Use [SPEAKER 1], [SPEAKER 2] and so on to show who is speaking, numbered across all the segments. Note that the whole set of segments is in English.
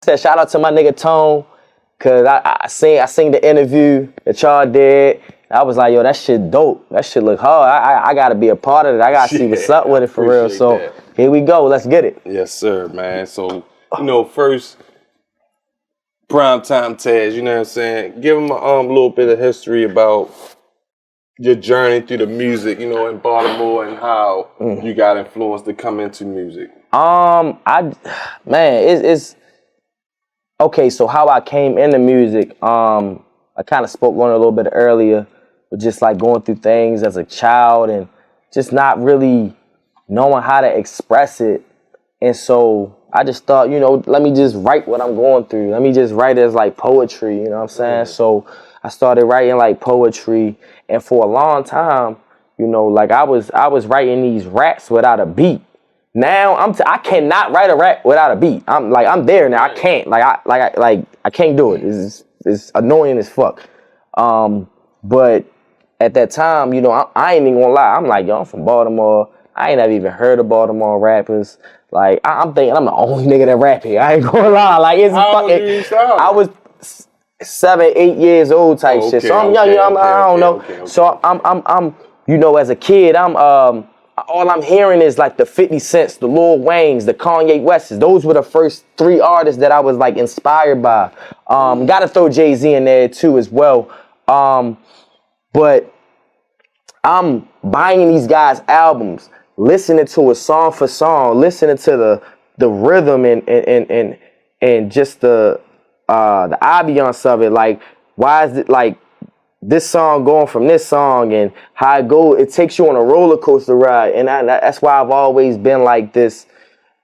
[SPEAKER 1] said shout out to my nigga Tone, cause I seen the interview that y'all did. I was like, yo, that shit dope. That shit look hard. I gotta be a part of it. I gotta see what's up with it for real. So here we go. Let's get it.
[SPEAKER 2] Yes, sir, man. So, first, Primetime Tez, you know what I'm saying? Give them a little bit of history about your journey through the music, in Baltimore and how you got influenced to come into music.
[SPEAKER 1] It's okay. So how I came into music, I kind of spoke on it a little bit earlier, but just like going through things as a child and just not really knowing how to express it. And so I just thought, let me just write what I'm going through. Let me just write it as like poetry, you know what I'm saying? So I started writing like poetry, and for a long time, like I was writing these raps without a beat. Now I cannot write a rap without a beat. I'm there now. I can't I can't do it. It's annoying as fuck. But at that time, I ain't even gonna lie. I'm like, yo, I'm from Baltimore. I ain't never even heard of Baltimore rappers. Like I'm thinking I'm the only nigga that rap here. I ain't gonna lie. Like it's
[SPEAKER 2] How
[SPEAKER 1] fucking.
[SPEAKER 2] old you start?
[SPEAKER 1] I was 7, 8 years old type shit. So I'm young. I don't know.
[SPEAKER 2] Okay.
[SPEAKER 1] So I'm as a kid, all I'm hearing is like the 50 Cents, the Lil Waynes, the Kanye Wests. Those were the first 3 artists that I was like inspired by. Gotta throw Jay-Z in there too as well. But I'm buying these guys' albums, listening to it song for song, listening to the rhythm and just the ambiance of it. Like, why is it like this song going from this song and how it takes you on a roller coaster ride. And that's why I've always been like this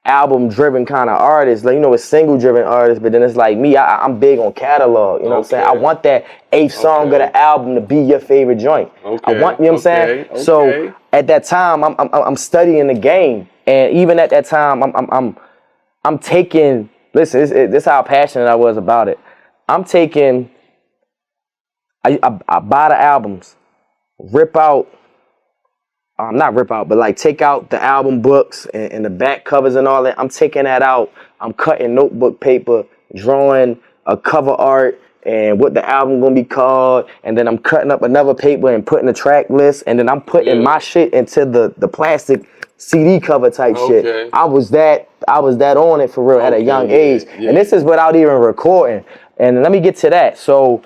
[SPEAKER 1] album driven kind of artist, like, a single driven artist. But then it's like me, I'm big on catalog, what I'm saying? I want that 8th song of the album to be your favorite joint. I want, what I'm saying? So at that time, I'm studying the game. And even at that time, I'm taking, listen, this is how passionate I was about it. I'm taking, I buy the albums, but like take out the album books and the back covers and all that. I'm taking that out. I'm cutting notebook paper, drawing a cover art and what the album gonna be called. And then I'm cutting up another paper and putting the track list. And then I'm putting my shit into the plastic CD cover type shit. I was that on it for real at a young age. And this is without even recording. And let me get to that. So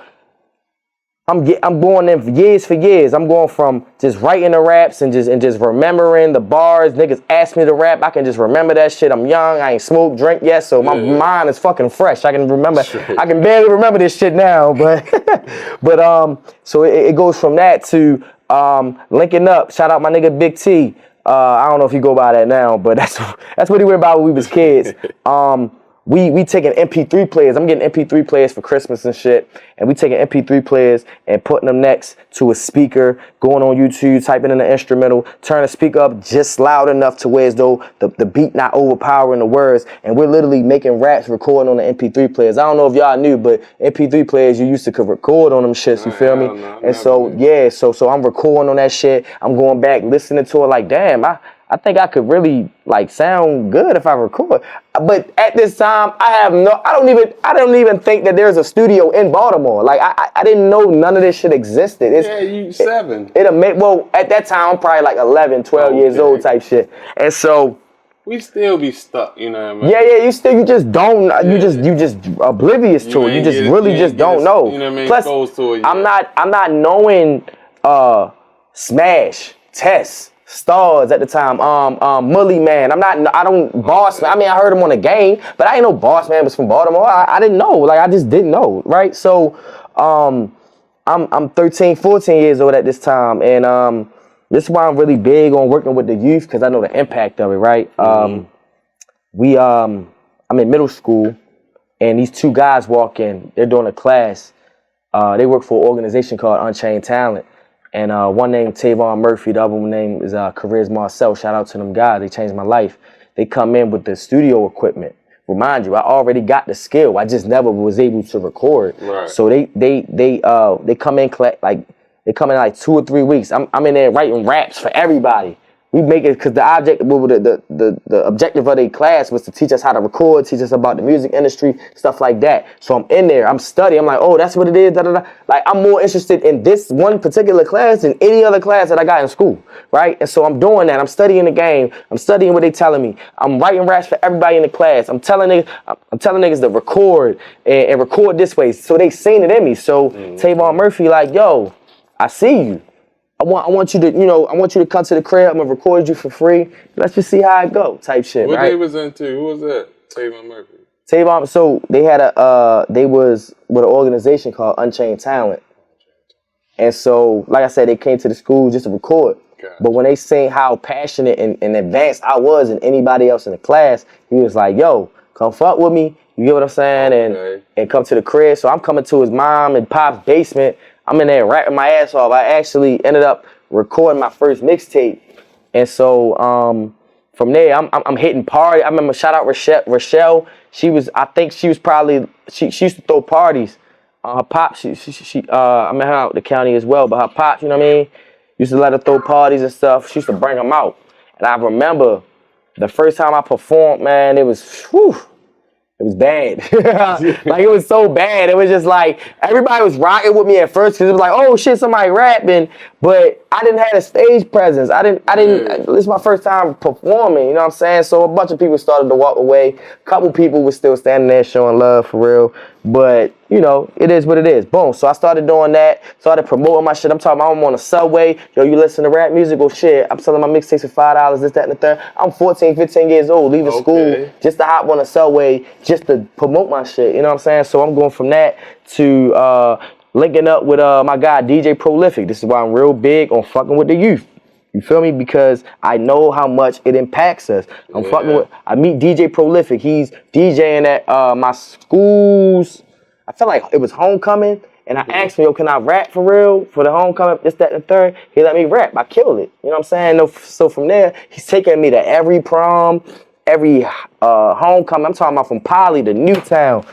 [SPEAKER 1] I'm going in for years. I'm going from just writing the raps and just remembering the bars. Niggas ask me to rap. I can just remember that shit. I'm young. I ain't smoked, drink yet, so my mind is fucking fresh. I can remember. I can barely remember this shit now, but so it goes from that to linking up. Shout out my nigga Big T. I don't know if he go by that now, but that's what he went by when we was kids. We taking MP3 players. I'm getting MP3 players for Christmas and shit. And we taking MP3 players and putting them next to a speaker, going on YouTube, typing in the instrumental, turn the speaker up just loud enough to where as though the beat not overpowering the words. And we're literally making raps recording on the MP3 players. I don't know if y'all knew, but MP3 players, you used to could record on them shits, you feel me? And so, so I'm recording on that shit. I'm going back, listening to it like, damn, I think I could really like sound good if I record. But at this time, I don't even think that there's a studio in Baltimore. Like I didn't know none of this shit existed.
[SPEAKER 2] You 7.
[SPEAKER 1] Well, at that time, I'm probably like 11, 12 years old type shit. And so
[SPEAKER 2] we still be stuck, you know what I mean?
[SPEAKER 1] You just don't, you just oblivious to it. You just really just don't know.
[SPEAKER 2] You know what I mean?
[SPEAKER 1] Plus, I'm not knowing Smash, Test, Stars at the time, Mully Man. I don't Boss Man. I mean, I heard him on the game, but I didn't know Boss Man was from Baltimore. I didn't know. Like, I just didn't know, right? So, I'm 13, 14 years old at this time, and this is why I'm really big on working with the youth, because I know the impact of it, right? I'm in middle school, and these 2 guys walk in. They're doing a class. They work for an organization called Unchained Talent. And one named Tavon Murphy, the other one name is Careers Marcel. Shout out to them guys. They changed my life. They come in with the studio equipment. Remind you, I already got the skill. I just never was able to record.
[SPEAKER 2] Right.
[SPEAKER 1] So they come in like 2 or 3 weeks. I'm in there writing raps for everybody. we make it because the object, the objective of the class was to teach us how to record, teach us about the music industry, stuff like that. So I'm in there, I'm studying, I'm like, oh, that's what it is, da da da. Like I'm more interested in this one particular class than any other class that I got in school, right? And so I'm doing that. I'm studying the game. I'm studying what they telling me. I'm writing raps for everybody in the class. I'm telling niggas to record and record this way. So they seen it in me. So Tavon Murphy, like, yo, I see you. I want you to, I want you to come to the crib. I'm gonna record you for free. Let's just see how it go, type shit,
[SPEAKER 2] what
[SPEAKER 1] right?
[SPEAKER 2] They was into? Who was that? Tavon Murphy.
[SPEAKER 1] Tavon, so they had they was with an organization called Unchained Talent. And so, like I said, they came to the school just to record. Gotcha. But when they seen how passionate and advanced I was than anybody else in the class, he was like, yo, come fuck with me. You get what I'm saying?
[SPEAKER 2] Okay.
[SPEAKER 1] And come to the crib. So I'm coming to his mom and pop's basement. I'm in there rapping my ass off. I actually ended up recording my first mixtape. And so from there, I'm hitting party. I remember, shout out Rochelle. I think she used to throw parties. Her pop, I met her out the county as well, but her pop, you know what I mean? Used to let her throw parties and stuff. She used to bring them out. And I remember the first time I performed, man, it was, whew. It was bad. Like, it was so bad. It was just like, everybody was rocking with me at first because it was like, oh shit, somebody rapping. But I didn't have a stage presence. This is my first time performing, you know what I'm saying? So a bunch of people started to walk away. A couple people were still standing there showing love for real. But, it is what it is. Boom. So I started doing that. Started promoting my shit. I'm talking about I'm on the subway. Yo, you listen to rap music? Well, shit. I'm selling my mixtapes for $5, this, that, and the third. I'm 14, 15 years old, leaving school just to hop on the subway, just to promote my shit. You know what I'm saying? So I'm going from that to linking up with my guy, DJ Prolific. This is why I'm real big on fucking with the youth. You feel me? Because I know how much it impacts us. I meet DJ Prolific. He's DJing at my school's, I felt like it was homecoming, and I asked him, yo, can I rap for real? For the homecoming, this, that, and the third. He let me rap. I killed it. You know what I'm saying? So from there, he's taking me to every prom, every homecoming. I'm talking about from Poly to Newtown,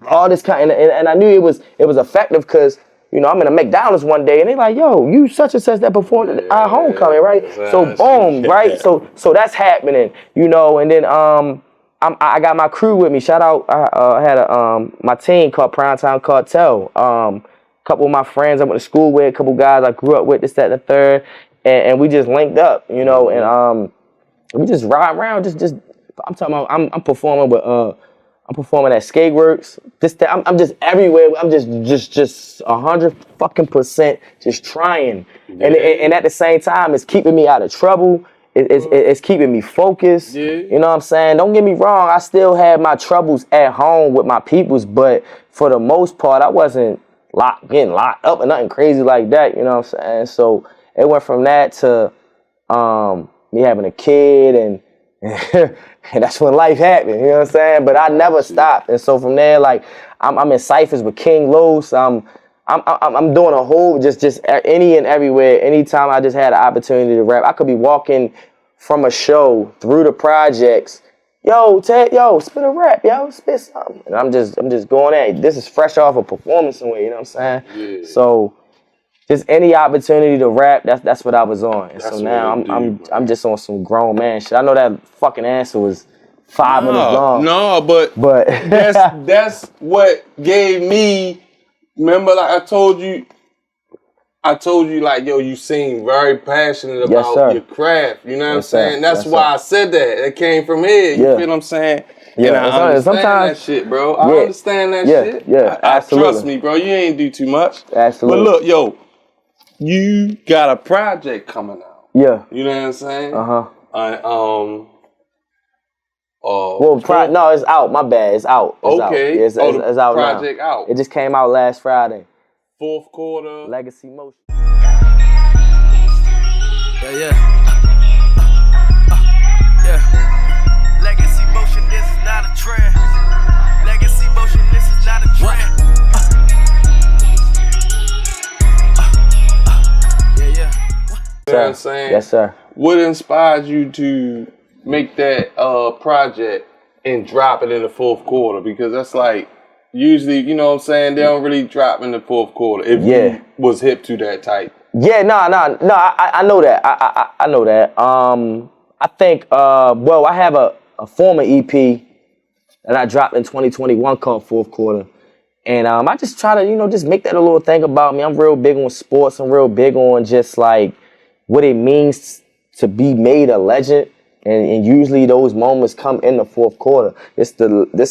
[SPEAKER 1] all this kind. And I knew it was effective because, I'm in a McDonald's one day, and they like, yo, you such and such that performed at our homecoming, right? So boom, right? So that's happening, and then I got my crew with me. Shout out, I had my team called Primetime Cartel. Couple of my friends I went to school with, a couple guys I grew up with, this, that, and the third, and we just linked up, and we just ride around. Just I'm talking about, I'm performing with I'm performing at Skateworks. I'm just everywhere. I'm just 100% just trying, and at the same time, it's keeping me out of trouble. It's keeping me focused. Yeah. You know what I'm saying? Don't get me wrong. I still had my troubles at home with my peoples, but for the most part, I wasn't getting locked up or nothing crazy like that. You know what I'm saying? So it went from that to me having a kid, and that's when life happened. You know what I'm saying? But I never stopped, and so from there, like I'm in ciphers with King Los. I'm doing a whole just any and everywhere. Anytime I just had an opportunity to rap, I could be walking from a show through the projects. Yo, Ted, spit a rap, spit something. And I'm just going at it. This is fresh off a performance somewhere, you know what I'm saying? Yeah. So just any opportunity to rap, that's what I was on. And so now I'm just on some grown man shit. I know that fucking answer was 5 minutes long.
[SPEAKER 2] No, but that's what gave me. Remember, like I told you, like, yo, you seem very passionate about your craft. You know what I'm saying? That's why I said that. It came from here. You feel what I'm saying? Yeah, and I understand that shit, bro. I understand that shit. Yeah, absolutely. Trust me, bro. You ain't do too much.
[SPEAKER 1] Absolutely.
[SPEAKER 2] But look, yo, you got a project coming out.
[SPEAKER 1] Yeah.
[SPEAKER 2] You know what I'm saying?
[SPEAKER 1] No, it's out. My bad. It's out. It's out. It's out now.
[SPEAKER 2] Project out.
[SPEAKER 1] It just came out last Friday.
[SPEAKER 2] Fourth quarter.
[SPEAKER 1] Legacy Motion.
[SPEAKER 3] Yeah. Legacy Motion, this is not a trend. Legacy Motion, this is not a trend.
[SPEAKER 2] You know what I'm saying?
[SPEAKER 1] Yes, sir.
[SPEAKER 2] What inspired you to make that project and drop it in the fourth quarter? Because that's like, usually, you know what I'm saying, they don't really drop in the fourth quarter if you was hip to that type.
[SPEAKER 1] Yeah, no. I know that. I know that. I think. Well, I have a former EP that I dropped in 2021 called Fourth Quarter. And I just try to, just make that a little thing about me. I'm real big on sports. I'm real big on just like what it means to be made a legend. And usually those moments come in the fourth quarter. This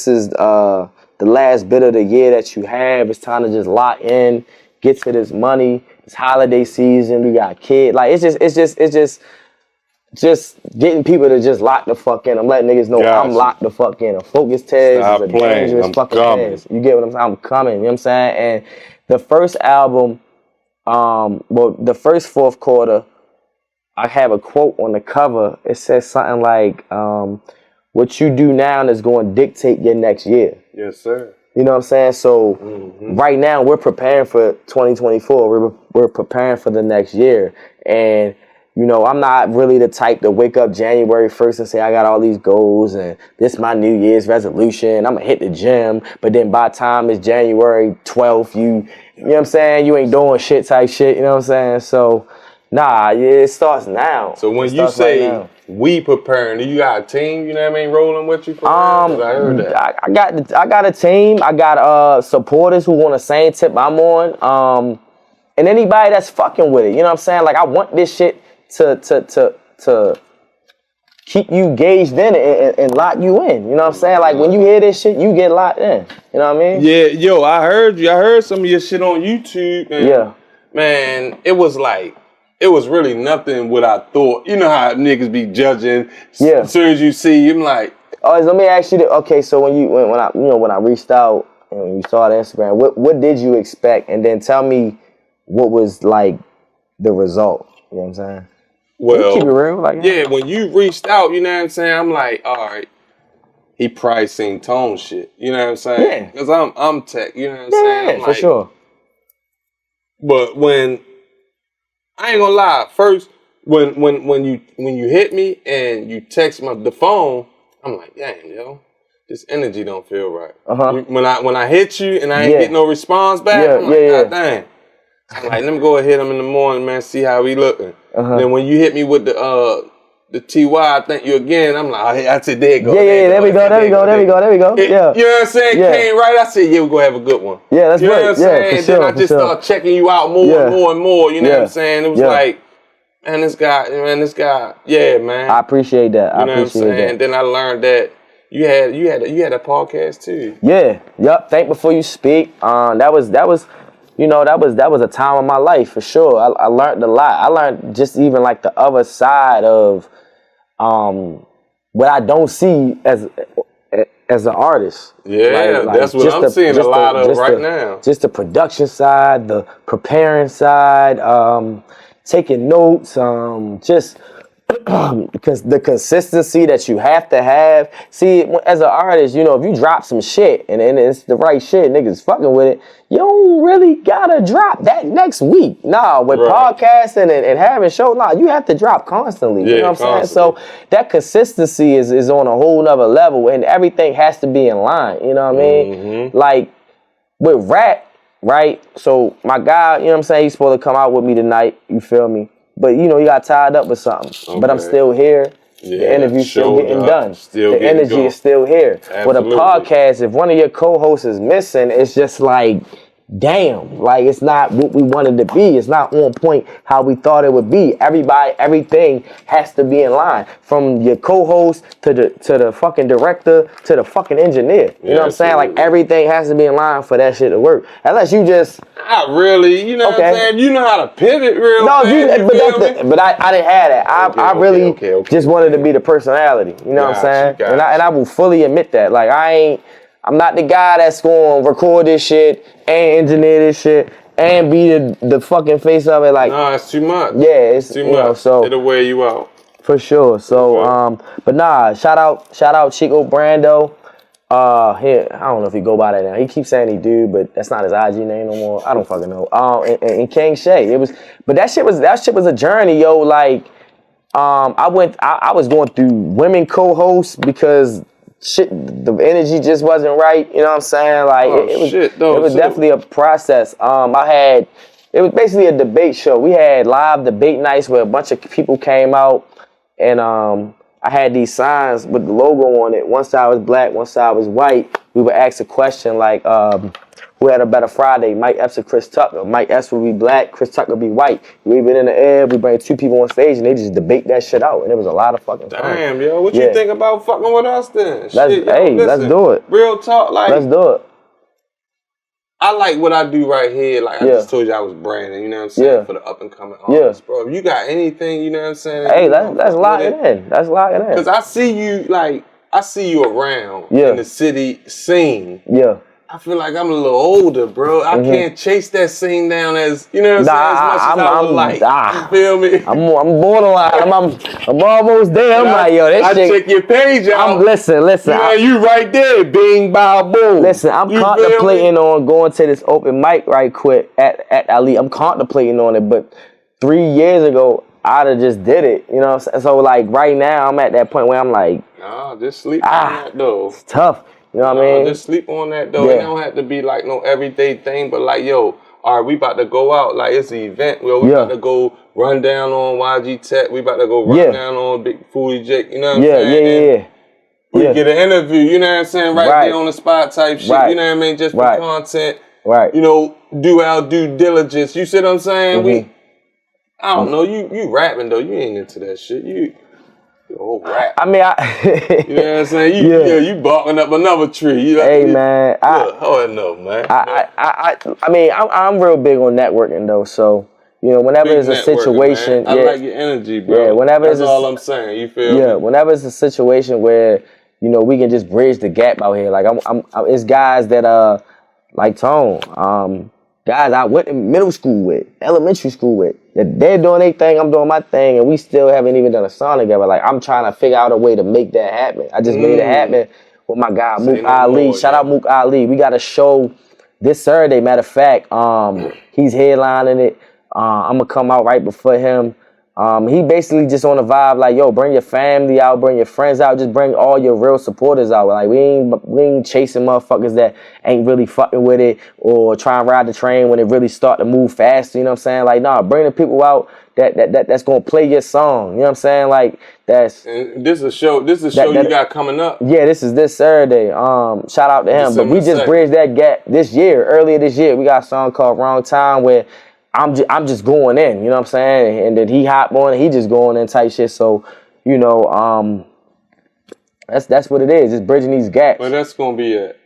[SPEAKER 1] is the last bit of the year that you have. It's time to just lock in, get to this money. It's holiday season. We got kids. Like it's just getting people to just lock the fuck in. I'm letting niggas know I'm locked the fuck in. A focus Tez is a dangerous fucking Tez. You get what I'm saying? I'm coming. You know what I'm saying? And the first album, the first fourth quarter, I have a quote on the cover. It says something like, what you do now is going to dictate your next year.
[SPEAKER 2] Yes, sir.
[SPEAKER 1] You know what I'm saying? So right now we're preparing for 2024. We're preparing for the next year. And I'm not really the type to wake up January 1st and say, I got all these goals and this is my New Year's resolution. I'm going to hit the gym. But then by the time it's January 12th, you know what I'm saying? You ain't doing shit type shit. You know what I'm saying? So, nah, it starts now.
[SPEAKER 2] So when you say we preparing, do you got a team, you know what I mean, rolling with you for I heard that.
[SPEAKER 1] I got a team. I got supporters who on the same tip I'm on. And anybody that's fucking with it. You know what I'm saying? Like, I want this shit to keep you gauged in and lock you in. You know what I'm saying? Like when you hear this shit, you get locked in. You know what I mean?
[SPEAKER 2] Yeah, yo, I heard you. I heard some of your shit on YouTube. And man, it was really nothing what I thought. You know how niggas be judging. Yeah. As soon as you see, I'm like,
[SPEAKER 1] oh, let me ask you. Okay, so when I reached out and when you saw the Instagram, what did you expect? And then tell me what was like the result. You know what I'm saying?
[SPEAKER 2] Well,
[SPEAKER 1] keep it real,
[SPEAKER 2] when you reached out, you know what I'm saying? I'm like, all right, he probably seen Tone shit. You know what I'm saying? Because I'm tech. You know what I'm saying?
[SPEAKER 1] Yeah, for sure.
[SPEAKER 2] But when I ain't gonna lie, first when you hit me and you text the phone, I'm like, damn, yo, this energy don't feel right. When I hit you and I ain't get no response back, I'm like, God damn. I'm like, let me go and hit him in the morning, man, see how he looking. Then when you hit me with the TY, I thank you again. I'm like, I said, there you go.
[SPEAKER 1] There we go. Yeah.
[SPEAKER 2] You know what I'm saying? Came right. I said, yeah, we're going to have a good one.
[SPEAKER 1] Yeah, that's right.
[SPEAKER 2] You know what I'm saying? And then I just started checking you out more and more and more. You know what I'm saying? It was like, man, this guy, yeah, man.
[SPEAKER 1] I appreciate that.
[SPEAKER 2] You know what I'm saying? And then I learned that you had a podcast too.
[SPEAKER 1] Yeah. Yup. Think before you speak. That was a time of my life for sure. I learned a lot. I learned just even like the other side of what I don't see as an artist.
[SPEAKER 2] Yeah, like that's what I'm seeing a lot of right now.
[SPEAKER 1] Just the production side, the preparing side, taking notes, just because the consistency that you have to have. See, as an artist, if you drop some shit and it's the right shit, niggas fucking with it, you don't really gotta drop that next week. Nah, with podcasting and having shows, you have to drop constantly. You know what I'm saying? So that consistency is on a whole nother level and everything has to be in line. You know what I mean? Like with rap, right? So my guy, you know what I'm saying, he's supposed to come out with me tonight, you feel me? But he got tied up with something. Okay. But I'm still here. Yeah, the interview's still getting done. The energy is still here. With a podcast, if one of your co-hosts is missing, it's just like, damn, like it's not what we wanted to be. It's not on point how we thought it would be. Everything has to be in line. From your co-host to the fucking director to the fucking engineer. You know what I'm saying? Like everything has to be in line for that shit to work. Unless you just
[SPEAKER 2] not really, you know what I'm saying? You know how to pivot real
[SPEAKER 1] fast. But I didn't have that. I really just wanted to be the personality. You know what I'm saying? And I will fully admit that. Like I'm not the guy that's going to record this shit and engineer this shit and be the fucking face of it. Like,
[SPEAKER 2] no, it's too much.
[SPEAKER 1] Yeah, it's too much. So
[SPEAKER 2] it'll wear you out
[SPEAKER 1] for sure. So, but nah, shout out Chico Brando. Here, I don't know if he go by that now. He keeps saying he do, but that's not his IG name no more. I don't fucking know. And King Shay. But that shit was a journey, yo. Like, I was going through women co-hosts because shit, the energy just wasn't right. You know what I'm saying? Like it was definitely a process. I had It was basically a debate show. We had live debate nights where a bunch of people came out, and I had these signs with the logo on it. One side was black, one side was white. We would ask a question like, who had a better Friday, Mike Epps or Chris Tucker? Mike Epps would be black, Chris Tucker would be white. We leave it in the air, we bring 2 people on stage, and they just debate that shit out. And it was a lot of fucking fun.
[SPEAKER 2] Damn, yo, what you think about fucking with us then?
[SPEAKER 1] Let's do it.
[SPEAKER 2] Real talk, like.
[SPEAKER 1] Let's do it.
[SPEAKER 2] I like what I do right here. Like I just told you I was branding, you know what I'm saying? For the up and coming artists, bro. If you got anything, you know what I'm saying?
[SPEAKER 1] Hey, let's lock it in. Let's lock it in.
[SPEAKER 2] Because I see you around in the city scene.
[SPEAKER 1] Yeah.
[SPEAKER 2] I feel like I'm a little older, bro. I can't chase that scene down as, you know what I'm saying, as much as I would like. You feel me?
[SPEAKER 1] I'm borderline. I'm almost there. I'm like, yo, this shit.
[SPEAKER 2] I check your page out.
[SPEAKER 1] Listen.
[SPEAKER 2] Yeah, you right there. Bing, bow, boom.
[SPEAKER 1] Listen, I'm contemplating on going to this open mic right quick at Ali. I'm contemplating on it, but 3 years ago, I'd have just did it. You know what I'm saying? So, like, right now, I'm at that point where I'm like,
[SPEAKER 2] nah, just sleep on that, though.
[SPEAKER 1] It's tough. You know what I mean?
[SPEAKER 2] Just sleep on that, though. It don't have to be like no everyday thing, but like, yo, all right, we about to go out. Like, it's an event. Well, we about to go run down on YG Tech. We about to go run down on Big Foodie Jake. You know what I'm saying? We get an interview, you know what I'm saying? Right there on the spot type shit. You know what I mean? Just for content.
[SPEAKER 1] Right.
[SPEAKER 2] You know, do our due diligence. You see what I'm saying? I don't know. You rapping, though. You ain't into that shit. You rap.
[SPEAKER 1] I mean,
[SPEAKER 2] you know what I'm saying? You barking up another tree. You know,
[SPEAKER 1] hey, man.
[SPEAKER 2] I know, man.
[SPEAKER 1] I mean, I'm real big on networking, though. So, you know, whenever there's a situation.
[SPEAKER 2] I like your energy, bro.
[SPEAKER 1] Yeah, whenever
[SPEAKER 2] that's all I'm saying. You feel me?
[SPEAKER 1] Yeah, whenever it's a situation where, you know, we can just bridge the gap out here. Like, it's guys that, like Tone, guys I went to middle school with, elementary school with. They're doing their thing, I'm doing my thing, and we still haven't even done a song together. Like, I'm trying to figure out a way to make that happen. I just made it happen with my guy, Mook Ali. Shout out Mook Ali. We got a show this Saturday, matter of fact. He's headlining it. I'm going to come out right before him. He basically just on the vibe like, yo, bring your family out, bring your friends out, just bring all your real supporters out. Like, we ain't chasing motherfuckers that ain't really fucking with it or try and ride the train when it really start to move fast. You know what I'm saying? Like, nah, bring the people out that's gonna play your song. You know what I'm saying? Like,
[SPEAKER 2] and this is a show you got coming up. Yeah,
[SPEAKER 1] this is this Saturday. Shout out to him. But we just bridged that gap earlier this year. We got a song called Wrong Time where I'm just going in, you know what I'm saying? And then he hop on, he just going in type shit. So, you know, that's what it is. It's bridging these gaps.
[SPEAKER 2] Where that's gonna be at?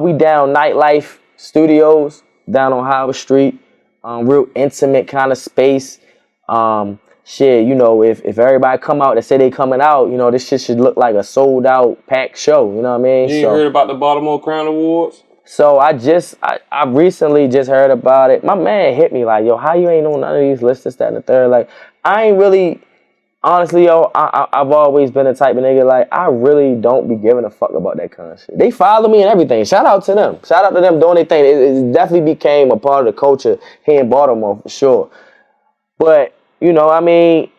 [SPEAKER 1] We down Nightlife Studios down on Howard Street. Real intimate kind of space. Shit, you know, if everybody come out and say they coming out, you know, this shit should look like a sold out packed show. You know what I mean?
[SPEAKER 2] You ain't heard about the Baltimore Crown Awards?
[SPEAKER 1] So I recently just heard about it. My man hit me like, yo, how you ain't on none of these lists, this, that, and the third? Like, I ain't really, honestly, yo, I've always been the type of nigga, like, I really don't be giving a fuck about that kind of shit. They follow me and everything. Shout out to them. Shout out to them doing their thing. It definitely became a part of the culture here in Baltimore, for sure. But, you know, I mean,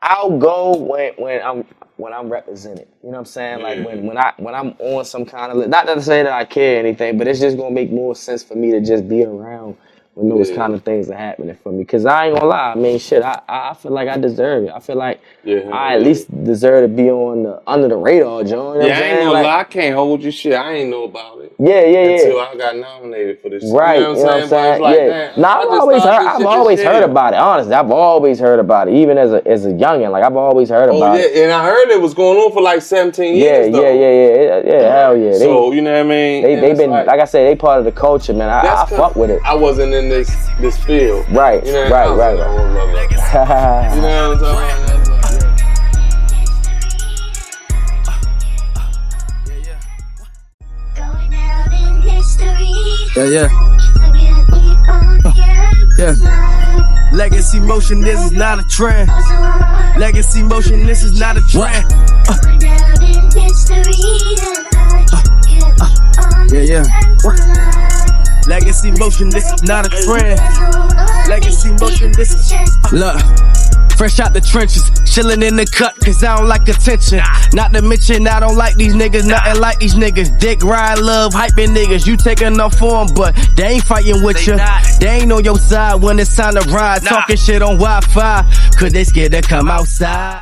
[SPEAKER 1] I'll go when I'm represented. You know what I'm saying? Like when I'm on some kind of, not to say that I care or anything, but it's just gonna make more sense for me to just be around when those kind of things are happening for me. Cause I ain't gonna lie, I mean shit, I feel like I deserve it. I feel like I at least deserve to be on the under the radar, John. You know
[SPEAKER 2] I ain't gonna lie, I can't hold you shit. I ain't know about it.
[SPEAKER 1] Yeah.
[SPEAKER 2] Until I got nominated for this.
[SPEAKER 1] Right.
[SPEAKER 2] You know what I'm saying? Like,
[SPEAKER 1] nah, I've always heard about it. Honestly, I've always heard about it. Even as a youngin', like I've always heard about it.
[SPEAKER 2] And I heard it was going on for like 17 years.
[SPEAKER 1] Yeah, hell yeah.
[SPEAKER 2] So you know what I mean?
[SPEAKER 1] They've been like I said, they part of the culture, man. I fuck with it.
[SPEAKER 2] I wasn't in this field.
[SPEAKER 1] Right.
[SPEAKER 2] You know
[SPEAKER 1] right.
[SPEAKER 2] You know what I'm saying?
[SPEAKER 3] Yeah. Legacy motion, this is not a trend. Legacy motion, this is not a trend. Legacy motion, this is not a trend. Legacy motion, this is look. Fresh out the trenches, chillin' in the cut, cause I don't like attention. Not to mention, I don't like these niggas, nothing like these niggas. Dick, ride, love, hyping niggas. You take enough for them, but they ain't fighting with you. They ain't on your side when it's time to ride. Talking shit on Wi-Fi, cause they scared to come outside.